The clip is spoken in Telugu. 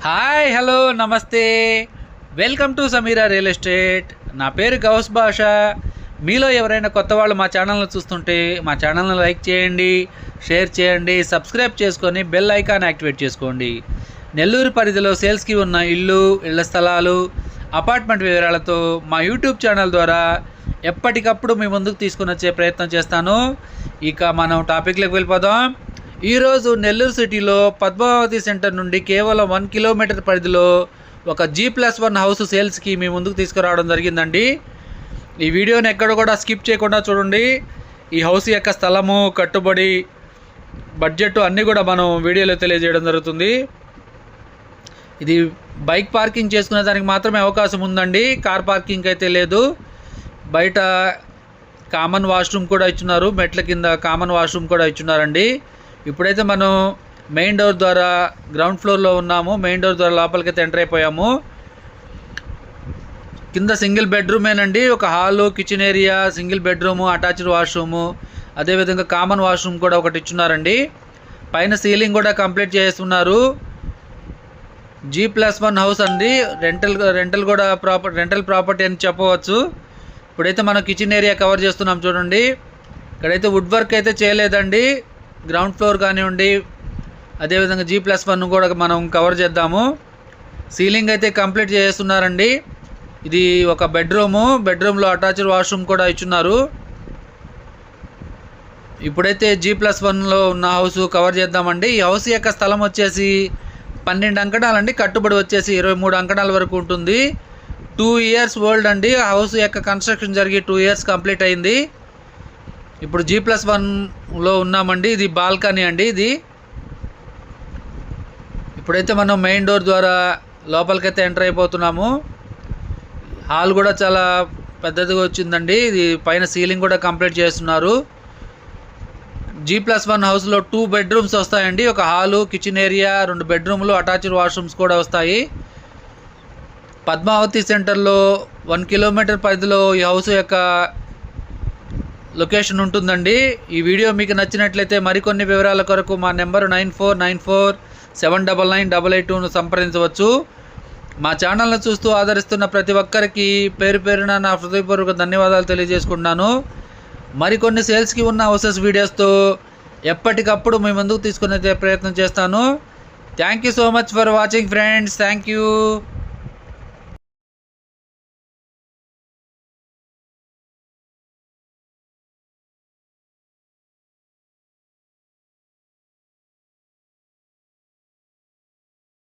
హాయ్ హలో నమస్తే welcome to Sameera real estate. నా పేరు గౌస్ బాషా. మీలో ఎవరైనా కొత్త వాళ్ళు మా ఛానల్ని చూస్తుంటే మా ఛానల్ని లైక్ చేయండి, షేర్ చేయండి, సబ్స్క్రైబ్ చేసుకొని బెల్ ఐకాన్ యాక్టివేట్ చేసుకోండి. నెల్లూరు పరిధిలో సేల్స్కి ఉన్న ఇళ్ల స్థలాలు, అపార్ట్మెంట్ వివరాలతో మా యూట్యూబ్ ఛానల్ ద్వారా ఎప్పటికప్పుడు మీ ముందుకు తీసుకుని వచ్చే ప్రయత్నం చేస్తాను. ఇక మనం టాపిక్లోకి వెళ్ళిపోదాం. ఈరోజు నెల్లూరు సిటీలో పద్మావతి సెంటర్ నుండి కేవలం 1 కిలోమీటర్ పరిధిలో ఒక G+1 హౌస్ సేల్స్కి మీ ముందుకు తీసుకురావడం జరిగిందండి. ఈ వీడియోని ఎక్కడ కూడా స్కిప్ చేయకుండా చూడండి. ఈ హౌస్ యొక్క స్థలము, కట్టుబడి, బడ్జెట్ అన్నీ కూడా మనం వీడియోలో తెలియజేయడం జరుగుతుంది. ఇది బైక్ పార్కింగ్ చేసుకునే దానికి మాత్రమే అవకాశం ఉందండి. కార్ పార్కింగ్ అయితే లేదు. బయట కామన్ వాష్రూమ్ కూడా ఇచ్చున్నారు, మెట్ల కింద కామన్ వాష్రూమ్ కూడా ఇచ్చున్నారండి. ఇప్పుడైతే మనం మెయిన్ డోర్ ద్వారా గ్రౌండ్ ఫ్లోర్లో ఉన్నాము. మెయిన్ డోర్ ద్వారా లోపలికైతే ఎంటర్ అయిపోయాము. కింద సింగిల్ బెడ్రూమేనండి. ఒక hall, kitchen area, single bedroom, attached washroom, అదేవిధంగా కామన్ వాష్రూమ్ కూడా ఒకటి ఇచ్చున్నారండి. పైన సీలింగ్ కూడా కంప్లీట్ చేస్తున్నారు. G+1 హౌస్ అండి. రెంటల్ కూడా రెంటల్ ప్రాపర్టీ అని చెప్పవచ్చు. ఇప్పుడైతే మనం కిచెన్ ఏరియా కవర్ చేస్తున్నాం చూడండి. ఇక్కడైతే వుడ్ వర్క్ అయితే చేయలేదండి. గ్రౌండ్ ఫ్లోర్ కానివ్వండి, అదేవిధంగా G+1 కూడా మనం కవర్ చేద్దాము. సీలింగ్ అయితే కంప్లీట్ చేస్తున్నారండి. ఇది ఒక బెడ్రూమ్లో అటాచ్డ్ వాష్రూమ్ కూడా ఇచ్చున్నారు. ఇప్పుడైతే G+1లో ఉన్న హౌస్ కవర్ చేద్దామండి. ఈ హౌస్ యొక్క స్థలం వచ్చేసి 12 అంకణాలండి. కట్టుబడి వచ్చేసి 23 అంకణాల వరకు ఉంటుంది. 2 ఇయర్స్ ఓల్డ్ అండి. హౌస్ యొక్క కన్స్ట్రక్షన్ జరిగి 2 ఇయర్స్ కంప్లీట్ అయింది. ఇప్పుడు G+1లో ఉన్నామండి. ఇది బాల్కనీ అండి. ఇది ఇప్పుడైతే మనం మెయిన్ డోర్ ద్వారా లోపలికైతే ఎంటర్ అయిపోతున్నాము. హాల్ కూడా చాలా పెద్దదిగా వచ్చిందండి. ఇది పైన సీలింగ్ కూడా కంప్లీట్ చేస్తున్నారు. G+1 హౌస్లో 2 బెడ్రూమ్స్ వస్తాయండి. ఒక హాలు, కిచెన్ ఏరియా, 2 బెడ్రూమ్లు, అటాచ్డ్ వాష్రూమ్స్ కూడా వస్తాయి. పద్మావతి సెంటర్లో 1 కిలోమీటర్ పరిధిలో ఈ హౌస్ యొక్క లొకేషన్ ఉంటుందండి. ఈ వీడియో మీకు నచ్చినట్లయితే మరికొన్ని వివరాల కొరకు మా నెంబరు 9494799882ను సంప్రదించవచ్చు. మా ఛానల్ను చూస్తూ ఆదరిస్తున్న ప్రతి ఒక్కరికి పేరు పేరున నా హృదయపూర్వక ధన్యవాదాలు తెలియజేసుకుంటున్నాను. మరికొన్ని సేల్స్కి ఉన్న హౌసెస్ వీడియోస్తో ఎప్పటికప్పుడు మీ ముందుకు తీసుకునే ప్రయత్నం చేస్తాను. Thank you so much for watching friends. Thank you.